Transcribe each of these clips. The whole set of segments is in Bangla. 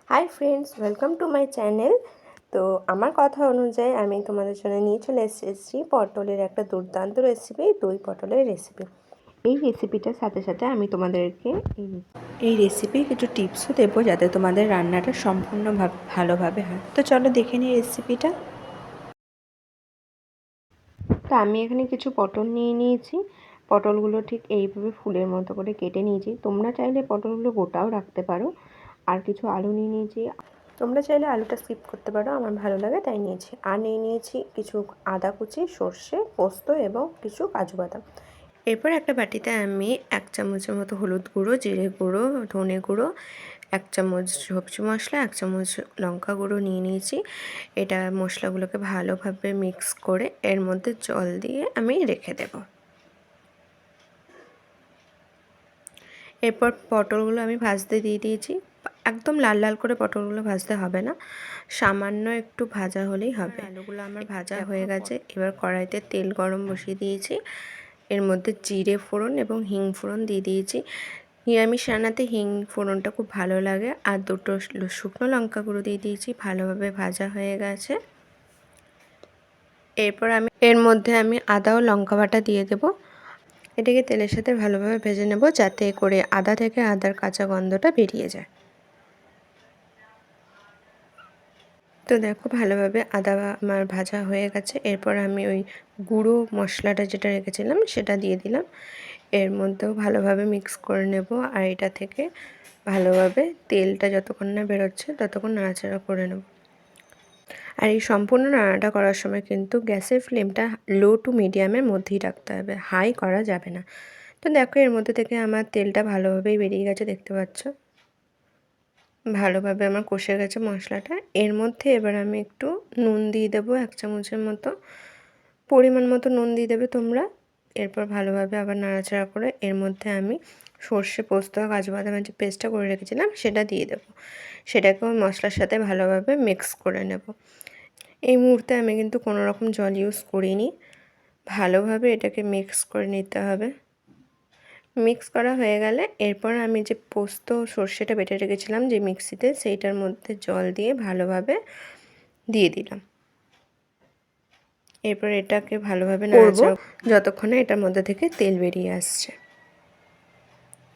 Hi friends, welcome to my channel. তো আমার কথা অনুযায়ী আমি তোমাদের জন্য নিয়ে চলে এসেছি পটলের একটা দুর্দান্ত রেসিপি, দই পটলের রেসিপি। এই রেসিপিটার সাথে সাথে আমি তোমাদেরকে এই রেসিপির কিছু টিপসও দেবো যাতে তোমাদের রান্নাটা সম্পূর্ণভাবে ভালোভাবে হয়। তো চলো দেখে নিই রেসিপিটা। তো আমি এখানে কিছু পটল নিয়ে নিয়েছি। পটলগুলো ঠিক এইভাবে ফুলের মতো করে কেটে নিয়েছি। তোমরা চাইলে পটলগুলো গোটাও রাখতে পারো। আর কিছু আলু নিয়ে নিয়েছি। তোমরা চাইলে আলুটা স্কিপ করতে পারো, আমার ভালো লাগে তাই নিয়েছি। আর নিয়ে নিয়েছি কিছু আদা কুচি, সর্ষে, পোস্ত এবং কিছু কাজু বাদাম। এরপর একটা বাটিতে আমি 1 চামচের মতো হলুদ গুঁড়ো, জিরে গুঁড়ো, ধনে গুঁড়ো, 1 চামচ সবজি মশলা, 1 চামচ লঙ্কা গুঁড়ো নিয়ে নিয়েছি। এটা মশলাগুলোকে ভালোভাবে মিক্স করে এর মধ্যে জল দিয়ে আমি রেখে দেব। এরপর পটলগুলো আমি ভাজতে দিয়ে দিয়েছি। একদম লাল লাল করে পটলগুলো ভাজতে হবে না, সামান্য একটু ভাজা হলেই হবে। আলুগুলো আমার ভাজা হয়ে গেছে। এবার কড়াইতে তেল গরম বসিয়ে দিয়েছি। এর মধ্যে জিরে ফোড়ন এবং হিং ফোড়ন দিয়ে দিয়েছি। নিরামিষ রান্নাতে হিং ফোড়নটা খুব ভালো লাগে। আর 2টো শুকনো লঙ্কা গুঁড়ো দিয়ে দিয়েছি। ভালোভাবে ভাজা হয়ে গেছে। এরপর আমি এর মধ্যে আদা ও লঙ্কা বাটা দিয়ে দেব। এটাকে তেলের সাথে ভালোভাবে ভেজে নেব যাতে করে আদা থেকে আদার কাঁচা গন্ধটা বেরিয়ে যায়। তো দেখো ভালোভাবে আদা আমার ভাজা হয়ে গেছে। এরপর আমি ওই গুঁড়ো মশলাটা যেটা রেখেছিলাম সেটা দিয়ে দিলাম। এর মধ্যেও ভালোভাবে মিক্স করে নেব। আর এটা থেকে ভালোভাবে তেলটা যতক্ষণ না বেরোচ্ছে ততক্ষণ নাড়াচাড়া করে নেব। আর এই সম্পূর্ণ রান্নাটা করার সময় কিন্তু গ্যাসের ফ্লেমটা লো টু মিডিয়ামের মধ্যেই রাখতে হবে, হাই করা যাবে না। তো দেখো এর মধ্যে থেকে আমার তেলটা ভালোভাবেই বেরিয়ে গেছে, দেখতে পাচ্ছ। ভালোভাবে আমার কষে গেছে মশলাটা। এর মধ্যে এবার আমি একটু নুন দিয়ে দেবো, 1 চামচের মতো, পরিমাণ মতো নুন দিয়ে দেবে তোমরা। এরপর ভালোভাবে আবার নাড়াচাড়া করে এর মধ্যে আমি সর্ষে, পোস্ত আর কাজু বাদামের যে পেস্টটা করে রেখেছিলাম সেটা দিয়ে দেবো। সেটাকেও মশলার সাথে ভালোভাবে মিক্স করে নেব। এই মুহূর্তে আমি কিন্তু কোনো রকম জল ইউজ করিনি। ভালোভাবে এটাকে মিক্স করে নিতে হবে। মিক্স করা হয়ে গেলে এরপর আমি যে পোস্ত সর্ষেটা বেটে রেখেছিলাম যে মিক্সিতে, সেইটার মধ্যে জল দিয়ে ভালোভাবে দিয়ে দিলাম। এরপর এটাকে ভালোভাবে নাড়াচাড়া যতক্ষণে এটার মধ্যে থেকে তেল বেরিয়ে আসছে।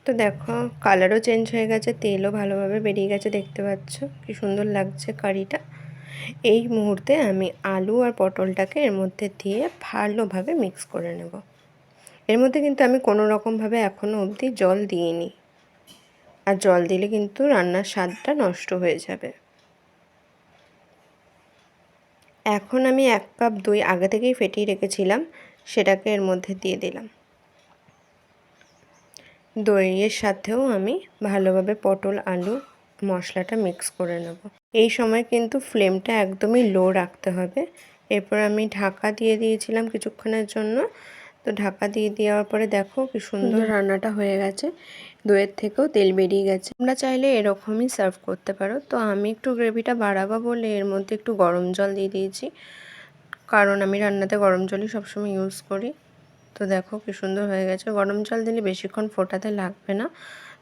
তো দেখো কালারও চেঞ্জ হয়ে গেছে, তেলও ভালোভাবে বেরিয়ে গেছে, দেখতে পাচ্ছ কি সুন্দর লাগছে কারিটা। এই মুহূর্তে আমি আলু আর পটলটাকে এর মধ্যে দিয়ে ভালোভাবে মিক্স করে নেব। এর মধ্যে কিন্তু আমি কোনো রকমভাবে এখনও অবধি জল দিইনি। আর জল দিলে কিন্তু রান্নার স্বাদটা নষ্ট হয়ে যাবে। এখন আমি 1 কাপ দই আগে থেকেই ফেটিয়ে রেখেছিলাম, সেটাকে এর মধ্যে দিয়ে দিলাম। দইয়ের সাথেও আমি ভালোভাবে পটল আলু মশলাটা মিক্স করে নেব। এই সময় কিন্তু ফ্লেমটা একদমই লো রাখতে হবে। এরপর আমি ঢাকা দিয়ে দিয়েছিলাম কিছুক্ষণের জন্য। তো ঢাকা দিয়ে দেওয়ার পরে দেখো কি সুন্দর রান্নাটা হয়ে গেছে। দইয়ের থেকেও তেল বেরিয়ে গেছে। তোমরা চাইলে এরকমই সার্ভ করতে পারো। তো আমি একটু গ্রেভিটা বাড়াবো বলে এর মধ্যে একটু গরম জল দিয়ে দিয়েছি, কারণ আমি রান্নাতে গরম জলই সবসময় ইউজ করি। তো দেখো কি সুন্দর হয়ে গেছে। গরম জল দিলে বেশিক্ষণ ফোটাতে লাগবে না।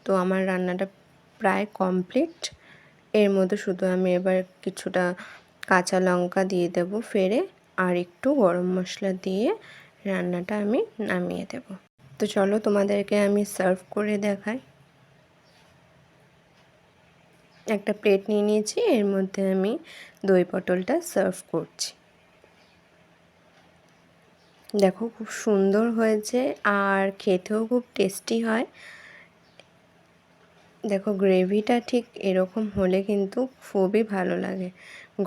তো আমার রান্নাটা প্রায় কমপ্লিট। এর মধ্যে শুধু আমি এবার কিছুটা কাঁচা লঙ্কা দিয়ে দেব ফেড়ে, আর একটু গরম মশলা দিয়ে রান্নাটা আমি নামিয়ে দেব। তো চলো তোমাদেরকে আমি সার্ভ করে দেখাই। একটা প্লেট নিয়ে নিয়েছি, এর মধ্যে আমি দই পটলটা সার্ভ করছি। দেখো খুব সুন্দর হয়েছে আর খেতেও খুব টেস্টি হয়। দেখো গ্রেভিটা ঠিক এরকম হলে কিন্তু খুবই ভালো লাগে,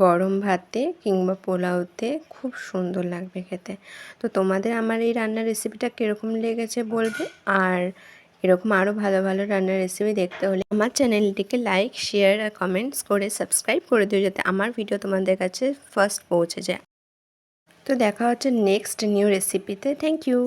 গরম ভাতে কিংবা পোলাওতে খুব সুন্দর লাগবে খেতে। তো তোমাদের আমার এই রান্নার রেসিপিটা কীরকম লেগেছে বলবে। আর এরকম আরও ভালো ভালো রান্নার রেসিপি দেখতে হলে আমার চ্যানেলটিকে লাইক, শেয়ার আর কমেন্টস করে সাবস্ক্রাইব করে দিও, যাতে আমার ভিডিও তোমাদের কাছে ফার্স্ট পৌঁছে যায়। তো দেখা হচ্ছে নেক্সট নিউ রেসিপিতে। Thank you.